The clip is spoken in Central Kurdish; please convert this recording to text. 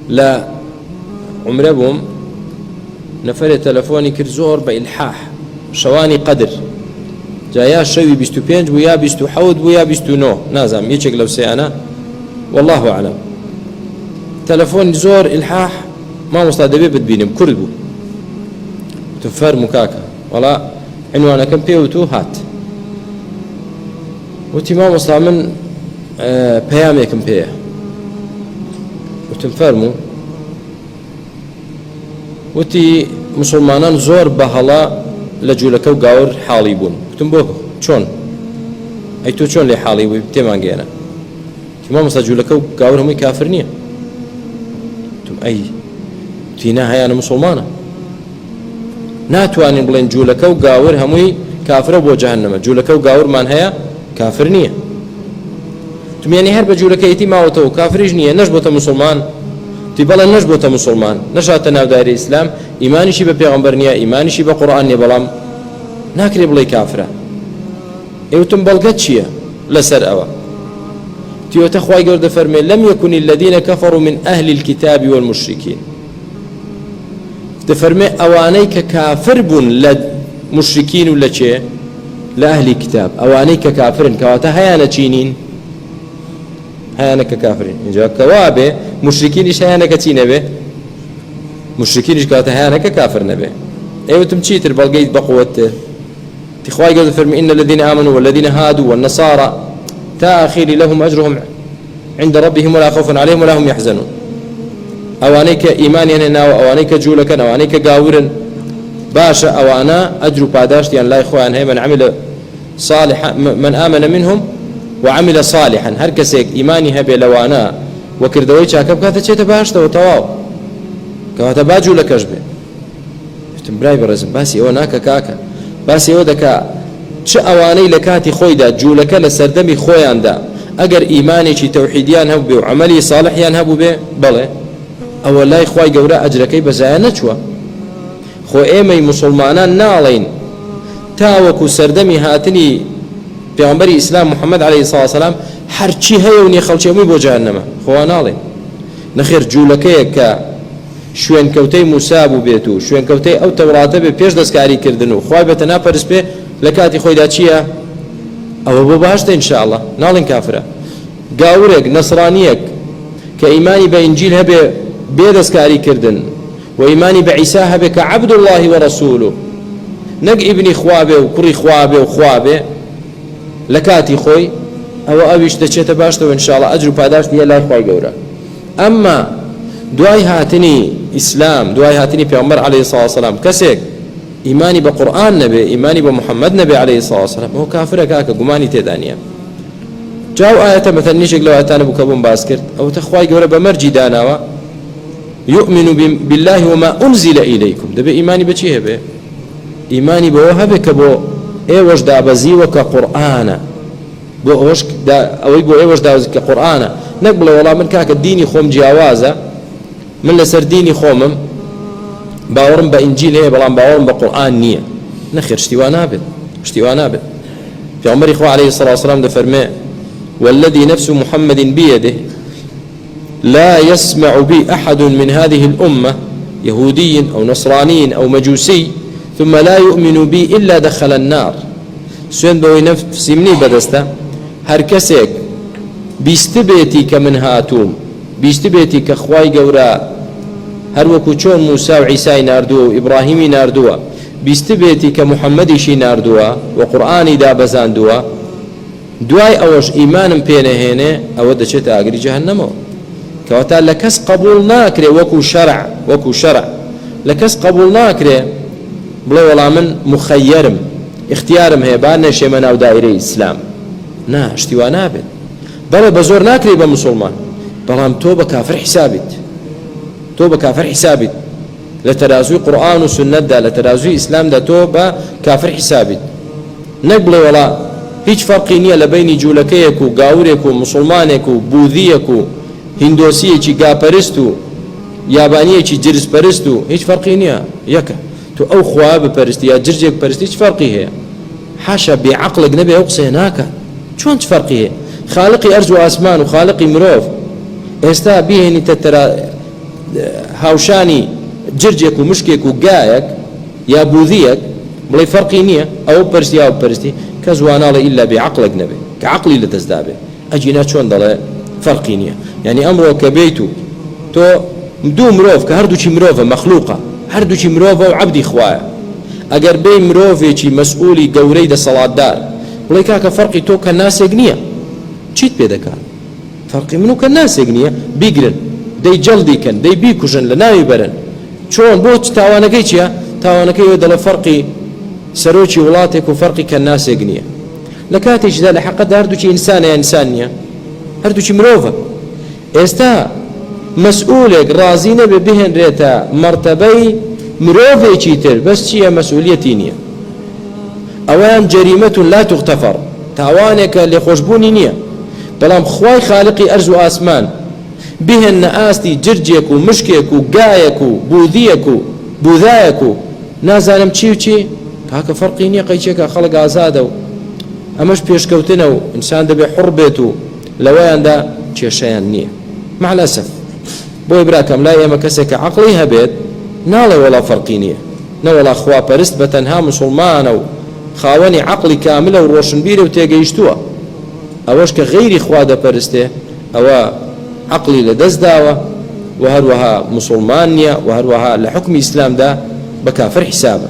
لا عمره بوم نفر تلفوني كر زور بإلحاح شواني قدر جايا شوي 25 ويا 27 ويا 29 نازم يشك لو سيانا والله أعلم تلفون زور إلحاح ما مصادبه بتبينم كردبو تفر مكاكا ولا عنوانا كم بيوتو هات وتي ما مصلا من بيامي كم بيه وتنفرمو وتي مسلمانان زور بهلا لجولك وقاور حالي بون وتنبوه شون اي تو شون لي حالي وبتمان جينا ما مصلا جولك وقاور هم كافرنيه تم اي تينا هي انا مسلمانه ناتوانين بلين جولك وقاور همي كافر بو جهنم جولك وقاور من هي كافرنيه تم يعني هرب جولك ايتي ما وتو كافرجنيه نجبته مسلمان تبلا نجبته مسلمان نشات ناو داير الاسلام ايماني شي ببيغمبر نيه ايماني شي بقران نيه بلام ناكري بلاي كافره ايوتم بلغتشيه لسر اوا تيو تخواي قرد فرمي لم يكن الذين كفروا من اهل الكتاب والمشركين تفرمي اوانيك كافر بن للمشركين ولا شيء لاهل الكتاب اوانيك كافر كواتا هيانا تشينين هيانا كافرين إنجا كوابه مشركين إيش هيانا كتينه به مشركين إيش كواتا هيانا كافر نبه أيوة تمشيتر بلقيت بقوته تخواي قد فرمي إن الذين آمنوا والذين هادوا والنصارى تأخير لهم أجرهم عند ربهم ولا خوف عليهم ولا هم يحزنون أوانيك إيمانيا ناو أوانيك جولك أوانيك قاورا باشا أوانا أجر باداشتي أن لا إخوان هي من عمل صالحا من آمن منهم وعمل صالحا هر كسيك إيماني هبه لوانا وكردوي شاكب كاتا چيتا باشتا وتواو كواتا باجو لكش به فتن براي برزم باسي او ناكا كاكا باسي او دكا چه اواني لكاتي خوي دا جولك لسردمي خويان دا اگر إيماني چي توحيديان هبو به وعملي صالحيان هبو به بله او لا إخواي قورا أجركي بزايا نچوا خو ايمي مسلمانان نالين تاوكو سردمي هاتني پیغمبری اسلام محمد علیه الصلاة والسلام هر چی هیونی خلچی همی بو جهنم خوانالی نخیر جولکه که شوین کوتی موسابو بیتو شوین کوتی او توراته به پیش دستکاری کردنو خواه بتنا پرس به لکاتی خوی دا چیه او بو باشته انشاءالله نالین کافره گاورک نصرانیک که ایمانی به انجیل هبه بی دستکاری کردن و ایمانی به عیسی هبه که عبد الله و رسوله نق ابنی خوابه و کری خوابه و خوابه لكاتي خوي او اويش دچيت باشته وان شاء الله اجر پاداشت يا لا خوي غورا اما دعاي هاتني اسلام دعاي هاتني پیغمبر عليه الصلاه والسلام كسيك ايماني بقران نبي ايماني بمحمد نبي عليه الصلاه والسلام هو كافر كاك غماني تدانيا جاو ايه مثلا نيشك لو اتانا بكبون باسكرت او تخواي غورا بمرجي داناوا يؤمن بالله وما انزل اليكم دبي ايماني بچي هبه ايماني بوهبه كبو ايوش دابزي وكقرآن بوش دا اوي بو ايوش دابزي كقرآن نقبل والله من كاك الديني خوم جاوازه من لسر ديني خومم باورم بانجيل هي بلان باورم بقرآن نيه نخير اشتوانا بد في عمر اخوه عليه الصلاه والسلام ده فرمى والذي نفس محمد بيده لا يسمع بي احد من هذه الامه يهودي او نصراني او مجوسي ثم لا يؤمن بي إلا دخل النار سوين بوي نفسي مني بدسته هر كسيك بيستبيتي كمن هاتوم بيستبيتي كخواي قورا هر وكو چون موسى وعيسى ناردوا وإبراهيم ناردوا بيستبيتي كمحمد شي ناردوا وقرآن دا بزاندوا دواي اوش إيمان بينهينه او دشت اقري جهنمو كواتا لكس قبول ناكري وكو شرع لكس قبول ناكري بلا والله من مخيرم اختيارم هي بان شي من او دائره اسلام نا اشتوا نابد بلا بزور ناكري بمسلمان بلام توبه كافر حسابت لترازوي قران وسنه دا لترازوي اسلام دا توبه كافر حسابت نقبل ولا هیچ فرقی نیه لبین جولکیک و گاوریک و مسلمانیک و بوذیک و هندوسیکی گاپرستو یابانیکی جرس پرستو هیچ فرقی نیه یکه تو او خواب پرستی یا جرجك پرستی چه فرقی هي حاشا بعقلك نبي اقصي هناك شلون فرقي هي خالقي ارض واسمان وخالقي مروف استا به ان هاوشانی جرجێک و مشکێک و گایەک یا بوذیەک بڵێ فەرقی نییە ئەو پەرستی یا پەرستی کە زواناڵە ئیلا بێعەقڵێک نەبێ کە عەقڵی لە دەستدا بێ ئەجینا چۆن دەڵێ فەرقی نییە یعنی ئەمڕۆ کە بیت و تۆ دوو مرۆڤ کە هەردووچی مرۆڤە مەخلووقە هەردووچی مرۆڤە و عەبدی خوایە ئەگەر بێ مرۆڤێکی مەسئولی گەورەی دەسەڵاتدار بڵێ کاکە فەرقی تۆ کە ناسێک نییە چیت پێ دەکات فەرقی من و کە ناسێک نییە بیگرن دەی جەڵدیکەن دەی بیکوژن لە ناوی بەرن چۆن بۆ تاوانەکەی چییە تاوانەکەی وە دەڵێ فەرقی سەرۆکی وڵاتێک و فەرقی کە ناسێک نییە لە کاتێکدا لە حەقەتدا هەردووچی ئینسانە یا ئینسان نییە هەردووچی مرۆڤە ئێستا مەسئولێک ڕازی نەبێ بهێنرێتە مەرتەبەی مرۆڤێکی تر بەس چییە مەسئولیەتی نییە ئەویان جەریمەت لا تغتەفەر تاوانێکە لێخۆشبوونی نییە بەڵام خوای خالقی ئەرز و ئاسمان بهێنە ئاستی جرجێک و مشکێک و گایەک و بوذیەک و بوذایەک و نازانم چی و چی کاکە فەرقی نییە قەیچێکە خەڵک ئازادە و ئەمەش پێشکەوتنە و ئینسان دەبێ حوڕ بێت و لەوەیاندا کێشەیان نییە مع الأسف بۆی براکەم لای ئێمە کەسێکە عەقڵی هەبێت ناڵێ وەڵا فەرقی نییە نەوەڵا خواپەرست بە تەنها موسڵمانە و خاوەنی عەقڵی کاملە و ڕۆشنبیرە و تێگەیشتووە ئەوەش کە غەیری خوا دەپەرستێ ئەوە عەقڵی لە دەست داوە و هەروەها موسڵمان نییە و هەروەها لە حوکمی ئیسلامدا بە کافر حیسابە